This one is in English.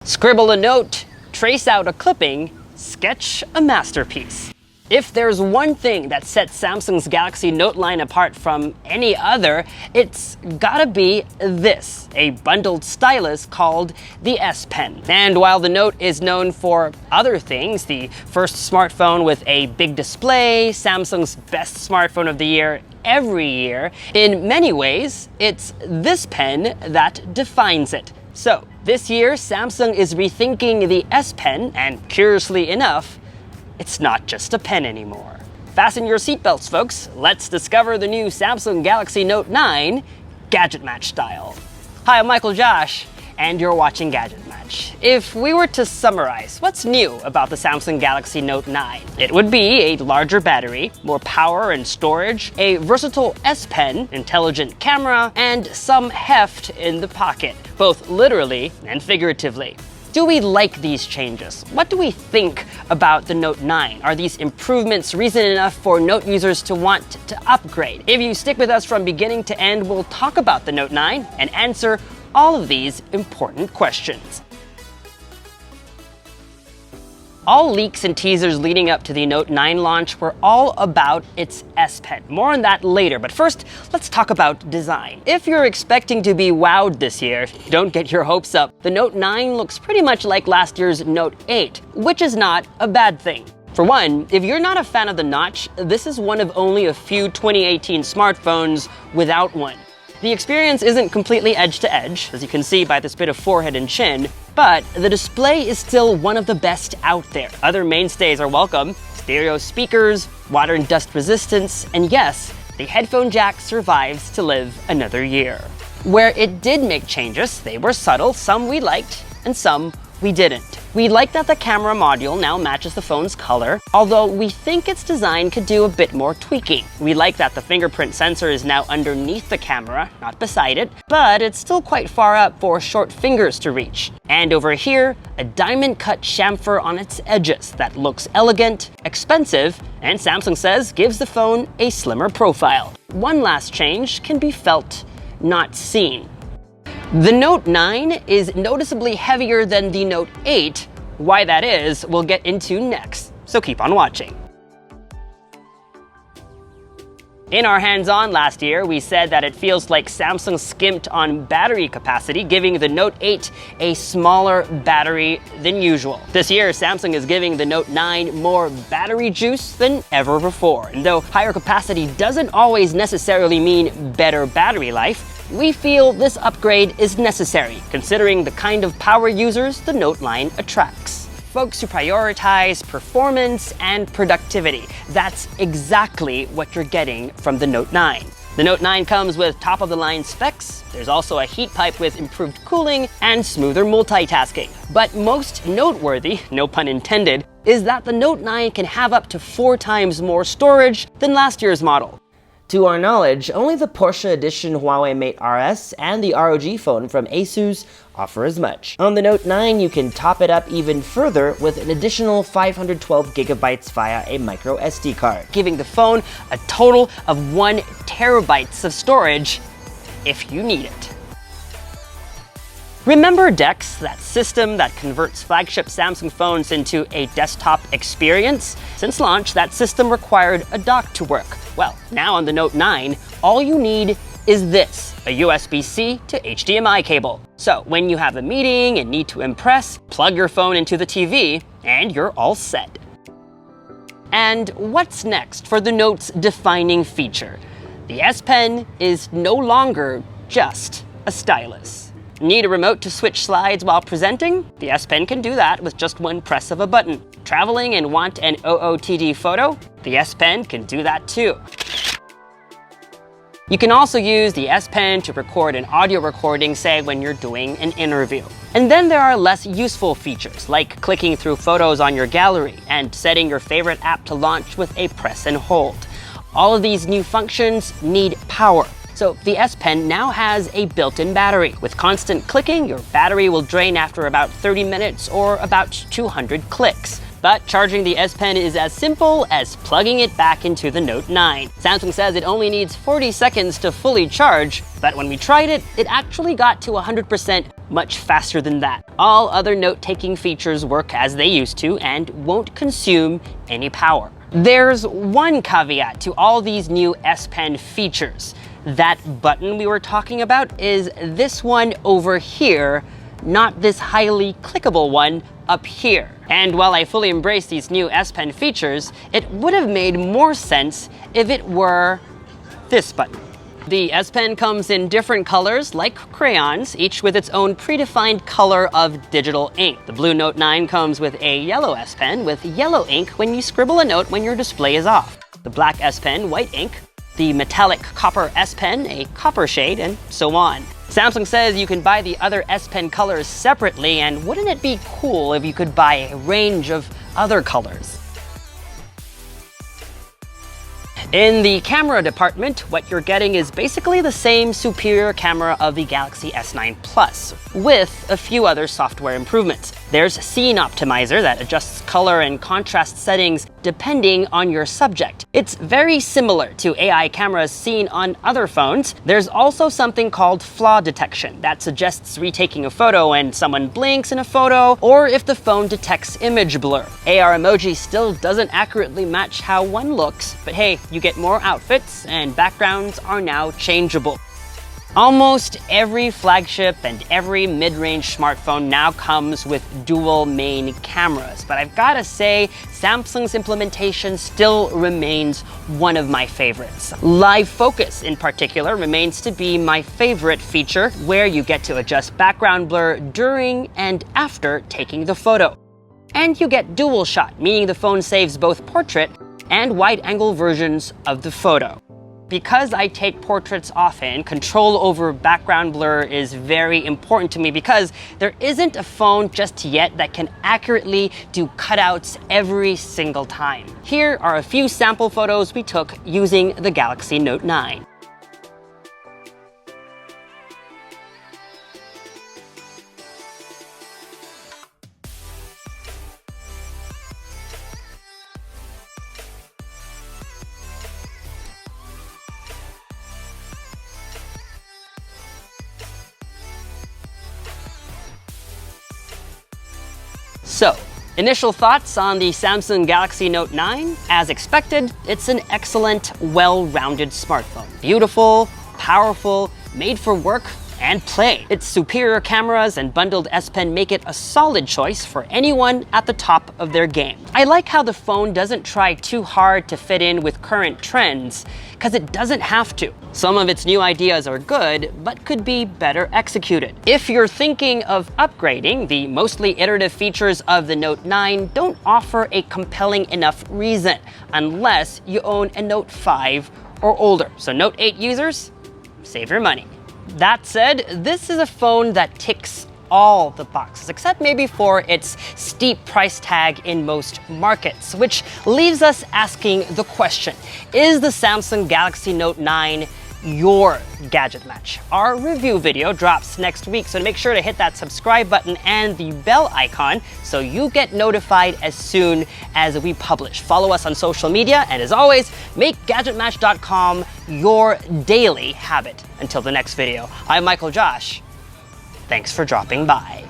Scribble a note, trace out a clipping, sketch a masterpiece. If there's one thing that sets Samsung's Galaxy Note line apart from any other, it's gotta be this, a bundled stylus called the S Pen. And while the Note is known for other things, the first smartphone with a big display, Samsung's best smartphone of the year every year, in many ways, it's this pen that defines it. So, this year, Samsung is rethinking the S Pen, and curiously enough, it's not just a pen anymore. Fasten your seatbelts, folks. Let's discover the new Samsung Galaxy Note 9 GadgetMatch style. Hi, I'm Michael Josh, and you're watching GadgetMatch. If we were to summarize what's new about the Samsung Galaxy Note 9, it would be a larger battery, more power and storage, a versatile S Pen, intelligent camera, and some heft in the pocket, both literally and figuratively. Do we like these changes? What do we think about the Note 9? Are these improvements reason enough for Note users to want to upgrade? If you stick with us from beginning to end, we'll talk about the Note 9 and answer all of these important questions. All leaks and teasers leading up to the Note 9 launch were all about its S Pen. More on that later, but first, let's talk about design. If you're expecting to be wowed this year, don't get your hopes up. The Note 9 looks pretty much like last year's Note 8, which is not a bad thing. For one, if you're not a fan of the notch, this is one of only a few 2018 smartphones without one. The experience isn't completely edge-to-edge, as you can see by this bit of forehead and chin, but the display is still one of the best out there. Other mainstays are welcome: stereo speakers, water and dust resistance, and yes, the headphone jack survives to live another year. Where it did make changes, they were subtle. Some we liked, and some we didn't. We like that the camera module now matches the phone's color, although we think its design could do a bit more tweaking. We like that the fingerprint sensor is now underneath the camera, not beside it, but it's still quite far up for short fingers to reach. And over here, a diamond-cut chamfer on its edges that looks elegant, expensive, and Samsung says gives the phone a slimmer profile. One last change can be felt, not seen. The Note 9 is noticeably heavier than the Note 8. Why that is, we'll get into next, so keep on watching. In our hands-on last year, we said that it feels like Samsung skimped on battery capacity, giving the Note 8 a smaller battery than usual. This year, Samsung is giving the Note 9 more battery juice than ever before. And though higher capacity doesn't always necessarily mean better battery life, we feel this upgrade is necessary, considering the kind of power users the Note line attracts. Folks who prioritize performance and productivity. That's exactly what you're getting from the Note 9. The Note 9 comes with top-of-the-line specs. There's also a heat pipe with improved cooling and smoother multitasking. But most noteworthy, no pun intended, is that the Note 9 can have up to 4 times more storage than last year's model. To our knowledge, only the Porsche edition Huawei Mate RS and the ROG phone from Asus offer as much. On the Note 9, you can top it up even further with an additional 512 gigabytes via a micro SD card, giving the phone a total of 1 terabyte of storage if you need it. Remember DeX, that system that converts flagship Samsung phones into a desktop experience? Since launch, that system required a dock to work. Well, now on the Note 9, all you need is this, a USB-C to HDMI cable. So when you have a meeting and need to impress, plug your phone into the TV, and you're all set. And what's next for the Note's defining feature? The S Pen is no longer just a stylus. Need a remote to switch slides while presenting? The S Pen can do that with just one press of a button. Traveling and want an OOTD photo? The S Pen can do that too. You can also use the S Pen to record an audio recording, say when you're doing an interview. And then there are less useful features, like clicking through photos on your gallery and setting your favorite app to launch with a press and hold. All of these new functions need power. So the S Pen now has a built-in battery. With constant clicking, your battery will drain after about 30 minutes or about 200 clicks. But charging the S Pen is as simple as plugging it back into the Note 9. Samsung says it only needs 40 seconds to fully charge, but when we tried it, it actually got to 100% much faster than that. All other note-taking features work as they used to and won't consume any power. There's one caveat to all these new S Pen features. That button we were talking about is this one over here, not this highly clickable one up here. And while I fully embrace these new S Pen features, it would have made more sense if it were this button. The S Pen comes in different colors, like crayons, each with its own predefined color of digital ink. The blue Note 9 comes with a yellow S Pen with yellow ink when you scribble a note when your display is off. The black S Pen, white ink. The metallic copper S Pen, a copper shade, and so on. Samsung says you can buy the other S Pen colors separately, and wouldn't it be cool if you could buy a range of other colors? In the camera department, what you're getting is basically the same superior camera of the Galaxy S9 Plus, with a few other software improvements. There's Scene Optimizer that adjusts color and contrast settings depending on your subject. It's very similar to AI cameras seen on other phones. There's also something called flaw detection that suggests retaking a photo when someone blinks in a photo, or if the phone detects image blur. AR emoji still doesn't accurately match how one looks, but hey, you get more outfits and backgrounds are now changeable. Almost every flagship and every mid-range smartphone now comes with dual main cameras, but I've gotta say, Samsung's implementation still remains one of my favorites. Live focus, in particular, remains to be my favorite feature, where you get to adjust background blur during and after taking the photo. And you get dual shot, meaning the phone saves both portrait and wide-angle versions of the photo. Because I take portraits often, control over background blur is very important to me because there isn't a phone just yet that can accurately do cutouts every single time. Here are a few sample photos we took using the Galaxy Note 9. So, initial thoughts on the Samsung Galaxy Note 9? As expected, it's an excellent, well-rounded smartphone. Beautiful, powerful, made for work and play. Its superior cameras and bundled S Pen make it a solid choice for anyone at the top of their game. I like how the phone doesn't try too hard to fit in with current trends, because it doesn't have to. Some of its new ideas are good, but could be better executed. If you're thinking of upgrading, the mostly iterative features of the Note 9 don't offer a compelling enough reason, unless you own a Note 5 or older. So Note 8 users, save your money. That said, this is a phone that ticks all the boxes, except maybe for its steep price tag in most markets, which leaves us asking the question, is the Samsung Galaxy Note 9 your gadget match? Our review video drops next week, so make sure to hit that subscribe button and the bell icon so you get notified as soon as we publish. Follow us on social media, and as always, make GadgetMatch.com your daily habit. Until the next video, I'm Michael Josh. Thanks for dropping by.